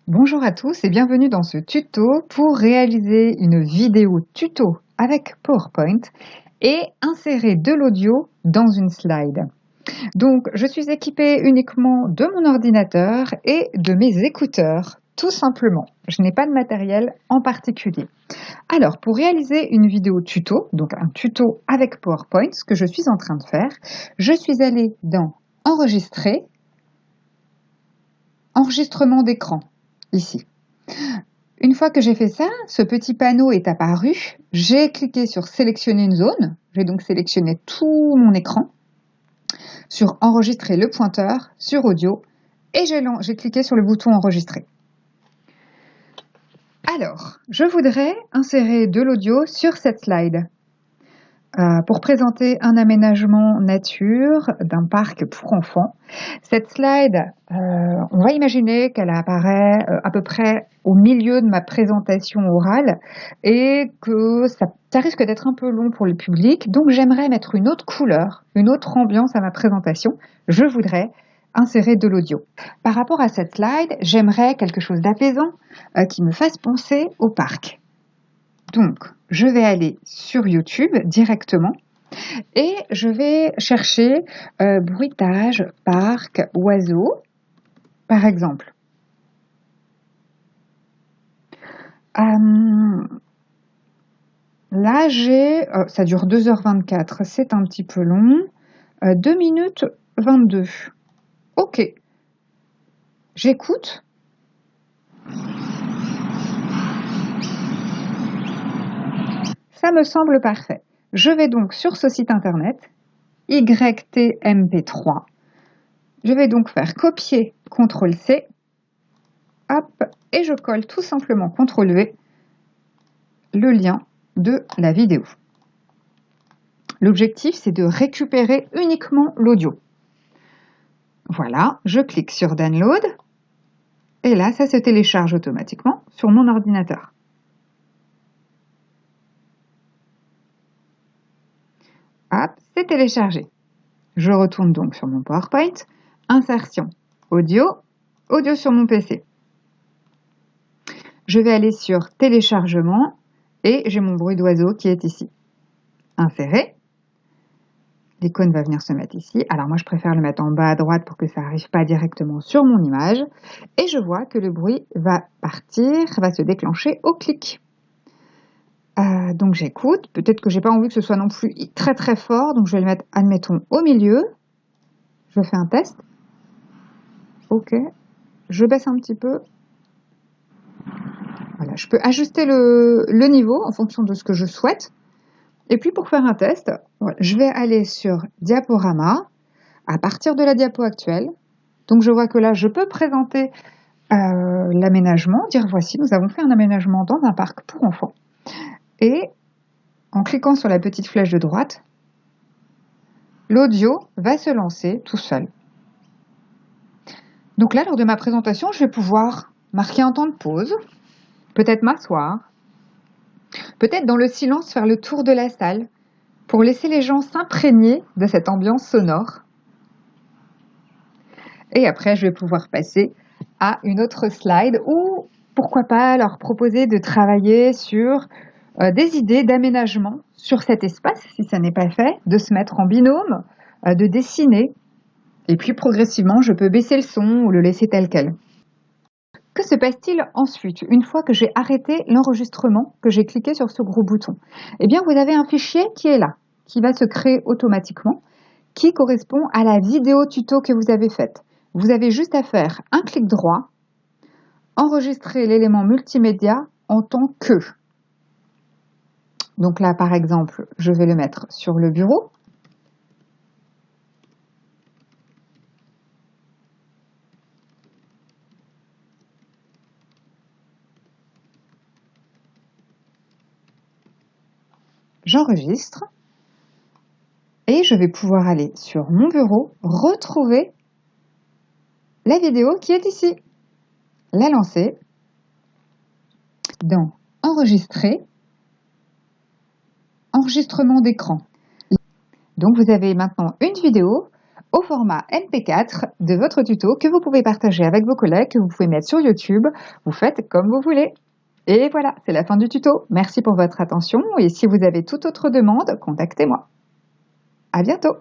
Bonjour à tous et bienvenue dans ce tuto pour réaliser une vidéo tuto avec PowerPoint et insérer de l'audio dans une slide. Donc, je suis équipée uniquement de mon ordinateur et de mes écouteurs, tout simplement. Je n'ai pas de matériel en particulier. Alors, pour réaliser une vidéo tuto, donc un tuto avec PowerPoint, ce que je suis en train de faire, je suis allée dans Enregistrer, Enregistrement d'écran, ici. Une fois que j'ai fait ça, ce petit panneau est apparu. J'ai cliqué sur sélectionner une zone. J'ai donc sélectionné tout mon écran. Sur enregistrer le pointeur, sur audio. Et j'ai cliqué sur le bouton enregistrer. Alors, je voudrais insérer de l'audio sur cette slide. Pour présenter un aménagement nature d'un parc pour enfants. Cette slide, on va imaginer qu'elle apparaît à peu près au milieu de ma présentation orale et que ça risque d'être un peu long pour le public, donc j'aimerais mettre une autre couleur, une autre ambiance à ma présentation. Je voudrais insérer de l'audio. Par rapport à cette slide, j'aimerais quelque chose d'apaisant qui me fasse penser au parc. Donc, je vais aller sur YouTube directement et je vais chercher bruitage, parc, oiseaux, par exemple. Là, ça dure 2h24, c'est un petit peu long, 2 minutes 22. Ok, j'écoute. Ça me semble parfait. Je vais donc sur ce site internet, YTMP3. Je vais donc faire copier, CTRL-C, hop, et je colle tout simplement CTRL-V le lien de la vidéo. L'objectif, c'est de récupérer uniquement l'audio. Voilà, je clique sur Download, et là, ça se télécharge automatiquement sur mon ordinateur. Hop, c'est téléchargé. Je retourne donc sur mon PowerPoint, insertion, audio, audio sur mon PC. Je vais aller sur téléchargement et j'ai mon bruit d'oiseau qui est ici. Insérer. L'icône va venir se mettre ici. Alors moi, je préfère le mettre en bas à droite pour que ça n'arrive pas directement sur mon image. Et je vois que le bruit va partir, va se déclencher au clic. Donc j'écoute. Peut-être que j'ai pas envie que ce soit non plus très très fort. Donc je vais le mettre, admettons, au milieu. Je fais un test. Ok. Je baisse un petit peu. Voilà, je peux ajuster le niveau en fonction de ce que je souhaite. Et puis pour faire un test, voilà, je vais aller sur Diaporama à partir de la diapo actuelle. Donc je vois que là, je peux présenter l'aménagement, dire voici, nous avons fait un aménagement dans un parc pour enfants. Et en cliquant sur la petite flèche de droite, l'audio va se lancer tout seul. Donc là, lors de ma présentation, je vais pouvoir marquer un temps de pause, peut-être m'asseoir, peut-être dans le silence faire le tour de la salle pour laisser les gens s'imprégner de cette ambiance sonore. Et après, je vais pouvoir passer à une autre slide ou pourquoi pas leur proposer de travailler sur des idées d'aménagement sur cet espace, si ça n'est pas fait, de se mettre en binôme, de dessiner. Et puis progressivement, je peux baisser le son ou le laisser tel quel. Que se passe-t-il ensuite, une fois que j'ai arrêté l'enregistrement, que j'ai cliqué sur ce gros bouton? Eh bien, vous avez un fichier qui est là, qui va se créer automatiquement, qui correspond à la vidéo tuto que vous avez faite. Vous avez juste à faire un clic droit, enregistrer l'élément multimédia en tant que. Donc là, par exemple, je vais le mettre sur le bureau. J'enregistre et je vais pouvoir aller sur mon bureau, retrouver la vidéo qui est ici. La lancer dans Enregistrer, Enregistrement d'écran. Donc vous avez maintenant une vidéo au format MP4 de votre tuto que vous pouvez partager avec vos collègues, que vous pouvez mettre sur YouTube. Vous faites comme vous voulez. Et voilà, c'est la fin du tuto. Merci pour votre attention et si vous avez toute autre demande, contactez-moi. À bientôt!